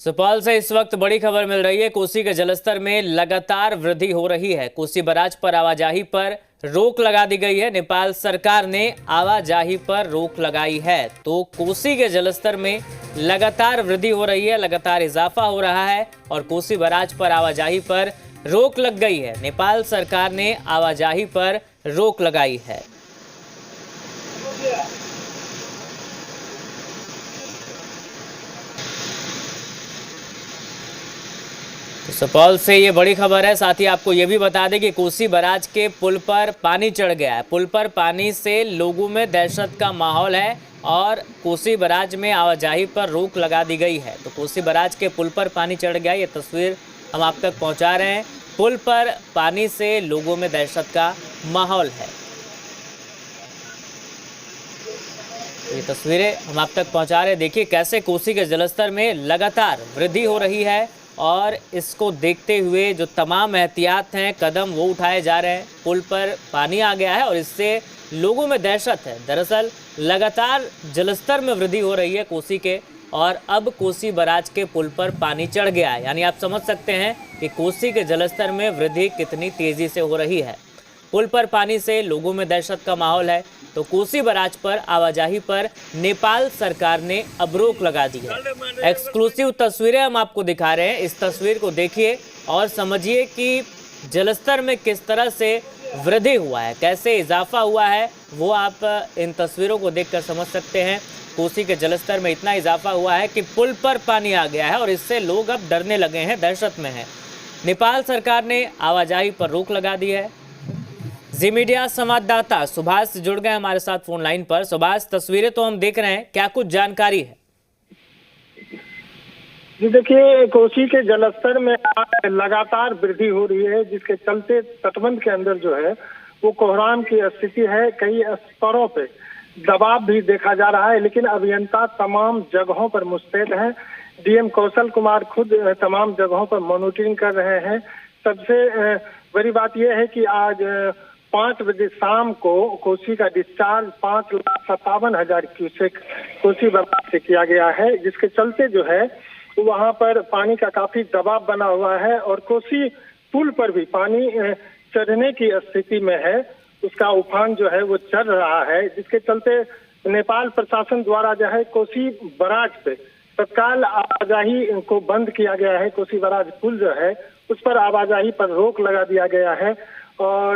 सुपौल से इस वक्त बड़ी खबर मिल रही है। कोसी के जलस्तर में लगातार वृद्धि हो रही है। कोसी बराज पर आवाजाही पर रोक लगा दी गई है। नेपाल सरकार ने आवाजाही पर रोक लगाई है। तो कोसी के जलस्तर में लगातार वृद्धि हो रही है, लगातार इजाफा हो रहा है और कोसी बराज पर आवाजाही पर रोक लग गई है। नेपाल सरकार ने आवाजाही पर रोक लगाई है। तो सुपौल से ये बड़ी खबर है। साथ ही आपको ये भी बता दें कि कोसी बराज के पुल पर पानी चढ़ गया है। पुल पर पानी से लोगों में दहशत का माहौल है और कोसी बराज में आवाजाही पर रोक लगा दी गई है। तो कोसी बराज के पुल पर पानी चढ़ गया, ये तस्वीर हम आप तक पहुंचा रहे हैं। पुल पर पानी से लोगों में दहशत का माहौल है। ये तस्वीरें हम आप तक पहुंचा रहे हैं। देखिए कैसे कोसी के जलस्तर में लगातार वृद्धि हो रही है और इसको देखते हुए जो तमाम एहतियात हैं, कदम वो उठाए जा रहे हैं। पुल पर पानी आ गया है और इससे लोगों में दहशत है। दरअसल लगातार जलस्तर में वृद्धि हो रही है कोसी के और अब कोसी बराज के पुल पर पानी चढ़ गया है। यानी आप समझ सकते हैं कि कोसी के जलस्तर में वृद्धि कितनी तेजी से हो रही है। पुल पर पानी से लोगों में दहशत का माहौल है। तो कोसी बराज पर आवाजाही पर नेपाल सरकार ने अब रोक लगा दी है। एक्सक्लूसिव तस्वीरें हम आपको दिखा रहे हैं। इस तस्वीर को देखिए और समझिए कि जलस्तर में किस तरह से वृद्धि हुआ है, कैसे इजाफा हुआ है, वो आप इन तस्वीरों को देखकर समझ सकते हैं। कोसी के जलस्तर में इतना इजाफा हुआ है कि पुल पर पानी आ गया है और इससे लोग अब डरने लगे हैं, दहशत में हैं। नेपाल सरकार ने आवाजाही पर रोक लगा दी है। जी मीडिया संवाददाता सुभाष जुड़ गए हमारे साथ फोन लाइन पर। सुभाष, तस्वीरें तो हम देख रहे हैं, क्या कुछ जानकारी है? जी देखिए, कोसी के जलस्तर में लगातार वृद्धि हो रही है, जिसके चलते तटबंध के अंदर जो है वो कोहराम की स्थिति है। कई स्तरों पे दबाव भी देखा जा रहा है, लेकिन अभियंता तमाम जगहों पर मुस्तैद हैं। डीएम कौशल कुमार खुद तमाम जगहों पर मॉनिटरिंग कर रहे हैं। सबसे बड़ी बात यह है कि आज 5 बजे शाम को कोसी का डिस्चार्ज 5,57,000 क्यूसेक कोसी बराज से किया गया है, जिसके चलते जो है वहां पर पानी का काफी दबाव बना हुआ है और कोसी पुल पर भी पानी चढ़ने की स्थिति में है। उसका उफान जो है वो चढ़ रहा है, जिसके चलते नेपाल प्रशासन द्वारा जो है कोसी बराज पे तत्काल आवाजाही को बंद किया गया है। कोसी बराज पुल जो है उस पर आवाजाही पर रोक लगा दिया गया है और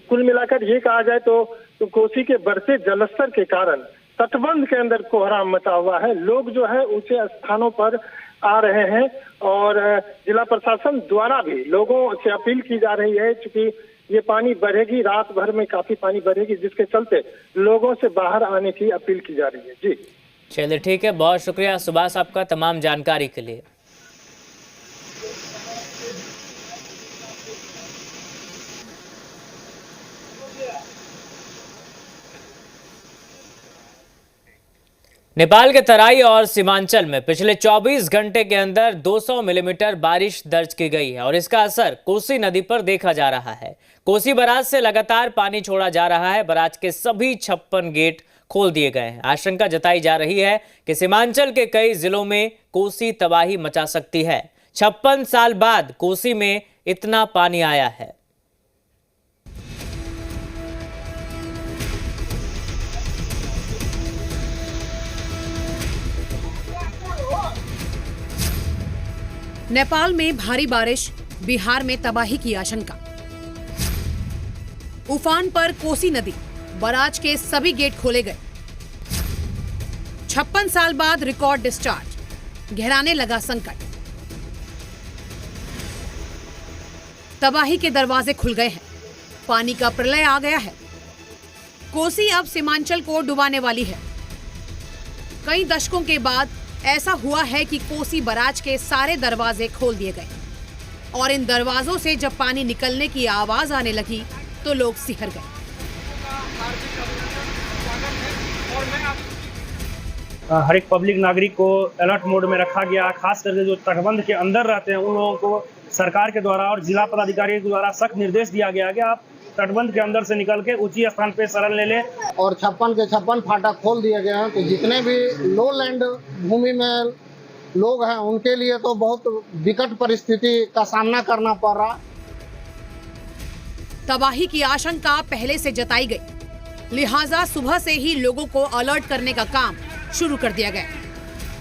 कुल मिलाकर ये कहा जाए तो कोसी के बढ़ते जलस्तर के कारण तटबंध के अंदर कोहराम मचा हुआ है। लोग जो है ऊंचे स्थानों पर आ रहे हैं और जिला प्रशासन द्वारा भी लोगों से अपील की जा रही है, क्योंकि ये पानी बढ़ेगी, रात भर में काफी पानी बढ़ेगी, जिसके चलते लोगों से बाहर आने की अपील की जा रही है। जी चलिए ठीक है, बहुत शुक्रिया सुभाष आपका तमाम जानकारी के लिए। नेपाल के तराई और सीमांचल में पिछले 24 घंटे के अंदर 200 मिलीमीटर बारिश दर्ज की गई है और इसका असर कोसी नदी पर देखा जा रहा है। कोसी बराज से लगातार पानी छोड़ा जा रहा है। बराज के सभी 56 गेट खोल दिए गए हैं। आशंका जताई जा रही है कि सीमांचल के कई जिलों में कोसी तबाही मचा सकती है। 56 साल बाद कोसी में इतना पानी आया है। नेपाल में भारी बारिश, बिहार में तबाही की आशंका। उफान पर कोसी नदी, बराज के सभी गेट खोले गए। 56 साल बाद रिकॉर्ड डिस्चार्ज, गहराने लगा संकट। तबाही के दरवाजे खुल गए हैं, पानी का प्रलय आ गया है। कोसी अब सीमांचल को डुबाने वाली है। कई दशकों के बाद ऐसा हुआ है कि कोसी बराज के सारे दरवाजे खोल दिए गए और इन दरवाजों से जब पानी निकलने की आवाज आने लगी तो लोग सिहर गए। हर एक पब्लिक नागरिक को अलर्ट मोड में रखा गया। खास करके जो तटबंध के अंदर रहते हैं उन लोगों को सरकार के द्वारा और जिला पदाधिकारी के द्वारा सख्त निर्देश दिया गया कि आप तटबंध के अंदर से निकल के ऊंची स्थान पे शरण ले लें। और 56 के 56 फाटक खोल दिए गए हैं। तो जितने भी लो लैंड भूमि में लोग हैं उनके लिए तो बहुत विकट परिस्थिति का सामना करना पड़ रहा। तबाही की आशंका पहले से जताई गई, लिहाजा सुबह से ही लोगों को अलर्ट करने का काम शुरू कर दिया गया।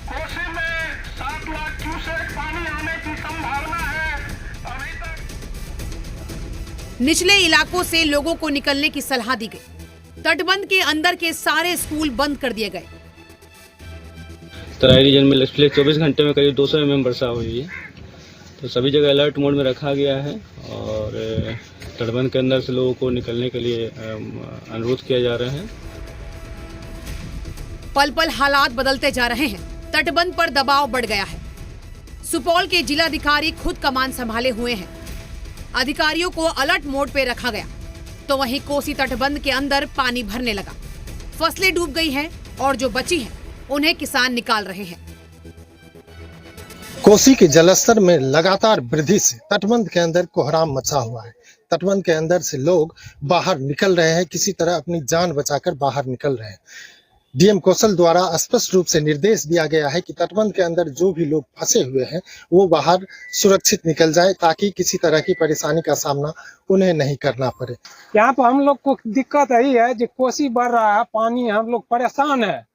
कोसी में 7 लाख क्यूसेक पानी आने की संभावना है। अभी तक निचले इलाकों से लोगों को निकलने की सलाह दी गई। तटबंध के अंदर के सारे स्कूल बंद कर दिए गए। तराई रीजन में पिछले 24 घंटे में करीब 200 mm वर्षा हुई है, तो सभी जगह अलर्ट मोड में रखा गया है और तटबंध के अंदर से लोगों को निकलने के लिए अनुरोध किया जा रहा है। पल पल हालात बदलते जा रहे हैं। तटबंध पर दबाव बढ़ गया है। सुपौल के जिलाधिकारी खुद कमान संभाले हुए हैं। अधिकारियों को अलर्ट मोड पे रखा गया, तो वहीं कोसी तटबंध के अंदर पानी भरने लगा। फसलें डूब गई हैं और जो बची हैं उन्हें किसान निकाल रहे हैं। कोसी के जलस्तर में लगातार वृद्धि से तटबंध के अंदर कोहराम मचा हुआ है। तटबंध के अंदर से लोग बाहर निकल रहे हैं, किसी तरह अपनी जान बचाकर बाहर निकल रहे हैं। डीएम कौशल द्वारा स्पष्ट रूप से निर्देश दिया गया है कि तटबंध के अंदर जो भी लोग फंसे हुए हैं वो बाहर सुरक्षित निकल जाए, ताकि किसी तरह की परेशानी का सामना उन्हें नहीं करना पड़े। यहाँ पर हम लोग को दिक्कत यही है कि कोसी बढ़ रहा है, पानी, हम लोग परेशान है।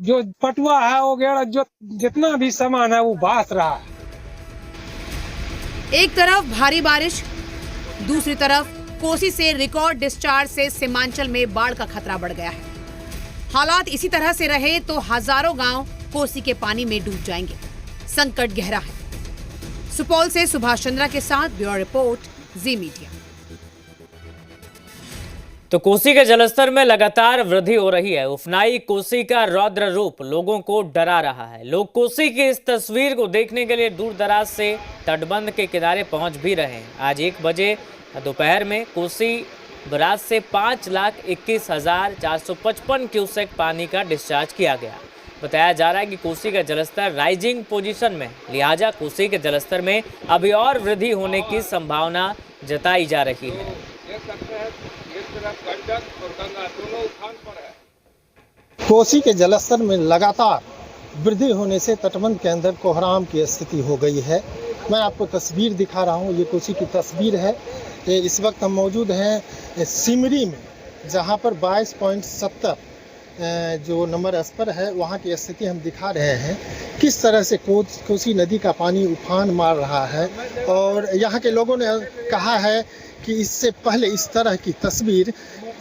जो पटुआ है वगैरह जो जितना भी सामान है वो भास रहा है। एक तरफ भारी बारिश, दूसरी तरफ कोसी से रिकॉर्ड डिस्चार्ज से सीमांचल में बाढ़ का खतरा बढ़ गया है। हालात इसी तरह से रहे तो हजारों गांव कोसी के पानी में डूब जाएंगे। संकट गहरा है। सुपौल से सुभाष चंद्रा के साथ ब्यूरो रिपोर्ट, जी मीडिया। तो कोसी के जलस्तर में लगातार वृद्धि हो रही है। उफनाई कोसी का रौद्र रूप लोगों को डरा रहा है। लोग कोसी की इस तस्वीर को देखने के लिए दूर दराज से तटबंध के किनारे पहुंच भी रहे हैं। आज 1 बजे दोपहर में कोसी बराज से 5,21,455 क्यूसेक पानी का डिस्चार्ज किया गया। बताया जा रहा है कि कोसी का जलस्तर राइजिंग पोजीशन में, लिहाजा कोसी के जलस्तर में अभी और वृद्धि होने की संभावना जताई जा रही है। कोसी के जलस्तर में लगातार वृद्धि होने से तटबंध के अंदर कोहराम की स्थिति हो गई है। मैं आपको तस्वीर दिखा रहा हूँ, ये कोसी की तस्वीर है। इस वक्त हम मौजूद हैं सिमरी में, जहाँ पर 22.70 जो नंबर स्तर है वहाँ की स्थिति हम दिखा रहे हैं। किस तरह से कोसी नदी का पानी उफान मार रहा है और यहाँ के लोगों ने कहा है कि इससे पहले इस तरह की तस्वीर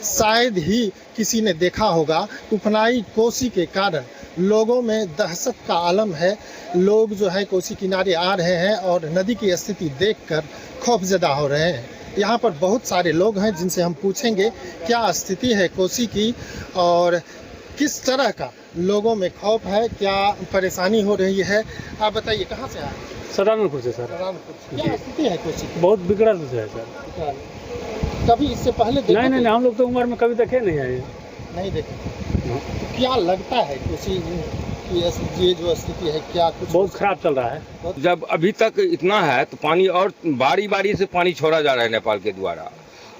शायद ही किसी ने देखा होगा। उफनाई कोसी के कारण लोगों में दहशत का आलम है। लोग जो है कोसी किनारे आ रहे हैं और नदी की स्थिति देखकर खौफजदा हो रहे हैं। यहाँ पर बहुत सारे लोग हैं जिनसे हम पूछेंगे क्या स्थिति है कोसी की और किस तरह का लोगों में खौफ है, क्या परेशानी हो रही है। आप बताइए, कहाँ से आए? सदानंदपुर से सर। सदानंदपुर। क्या स्थिति है कोसी की? बहुत बिगड़ल है सर। कभी इससे पहले देखा? नहीं, हम लोग तो उम्र में कभी देखे नहीं आए। नहीं देखे। क्या लगता है कोसी की ये जो स्थिति है, क्या कुछ बहुत खराब चल रहा है? जब अभी तक इतना है तो पानी और बारी बारी से पानी छोड़ा जा रहा है नेपाल के द्वारा।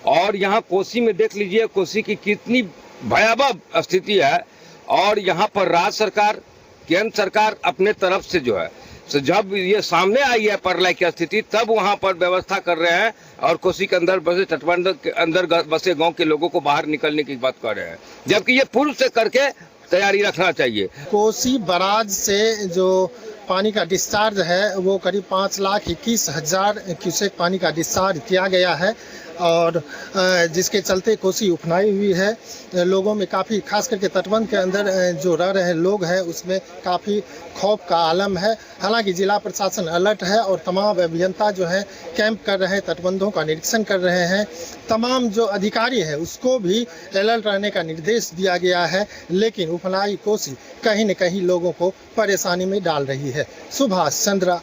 और यहाँ कोसी में देख लीजिए कोसी की कितनी भयावह स्थिति है। और यहाँ पर राज्य सरकार, केंद्र सरकार अपने तरफ से जो है, तो जब ये सामने आई है प्रलय की स्थिति, तब वहाँ पर व्यवस्था कर रहे हैं और कोसी के अंदर बसे, तटबंध के अंदर बसे गांव के लोगों को बाहर निकलने की बात कर रहे हैं, जबकि ये पूर्व से करके तैयारी रखना चाहिए। कोसी बराज से जो पानी का डिस्चार्ज है वो करीब 5,21,000 क्यूसेक पानी का डिस्चार्ज किया गया है और जिसके चलते कोसी उफनाई हुई है। लोगों में काफ़ी, खास करके तटबंध के अंदर जो रह रहे लोग हैं उसमें काफ़ी खौफ का आलम है। हालांकि जिला प्रशासन अलर्ट है और तमाम अभियंता जो है कैंप कर रहे हैं, तटबंधों का निरीक्षण कर रहे हैं। तमाम जो अधिकारी है उसको भी अलर्ट रहने का निर्देश दिया गया है, लेकिन उफनाई कोसी कहीं न कहीं लोगों को परेशानी में डाल रही है। सुभाष चंद्रा।